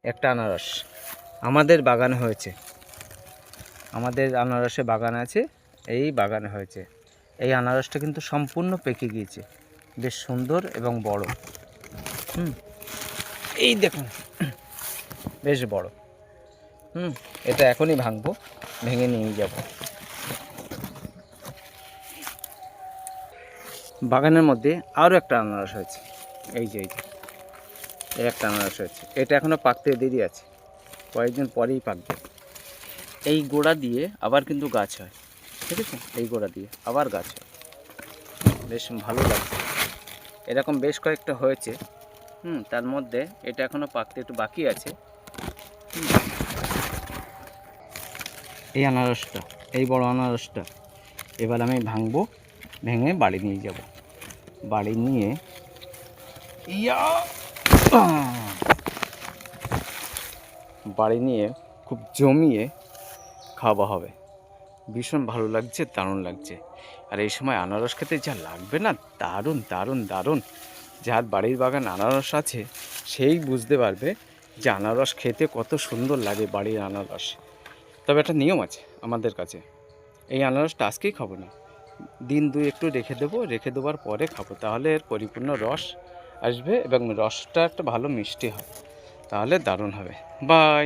একটা আনারস আমাদের বাগানে হয়েছে। আমাদের আনারসে বাগান আছে, এই বাগানে হয়েছে। এই আনারসটা কিন্তু সম্পূর্ণ পেকে গিয়েছে, বেশ সুন্দর এবং বড়। এই দেখুন বেশ বড়। এটা এখনই ভাঙবো, ভেঙে নিয়ে যাব। বাগানের মধ্যে আরও একটা আনারস হয়েছে, এই যে এই একটা আনারস হয়েছে। এটা এখনও পাকতে দেরি আছে, কয়েকদিন পরেই পাকবে। এই গোড়া দিয়ে আবার কিন্তু গাছ হয়, ঠিক আছে? এই গোড়া দিয়ে আবার গাছ হয়, বেশ ভালো লাগছে। এরকম বেশ কয়েকটা হয়েছে। তার মধ্যে এটা এখনও পাকতে একটু বাকি আছে। এই আনারসটা, এই বড় আনারসটা এবার আমি ভাঙবো, ভেঙে বাড়ি নিয়ে যাব। বাড়ি নিয়ে খুব জমিয়ে খাওয়া হবে। ভীষণ ভালো লাগছে, দারুণ লাগছে। আর এই সময় আনারস খেতে যা লাগবে না, দারুণ দারুণ দারুণ। যার বাড়ির বাগান আনারস আছে সেই বুঝতে পারবে যে আনারস খেতে কত সুন্দর লাগে, বাড়ির আনারস। তবে একটা নিয়ম আছে আমাদের কাছে, এই আনারসটা আজকেই খাবো না, দিন দুই একটু রেখে দেবো, রেখে দেওয়ার পরে খাবো। তাহলে এর পরিপূর্ণ রস আসবে এবং রসটা একটা ভালো মিষ্টি হয়, তাহলে দারুণ হবে। বাই।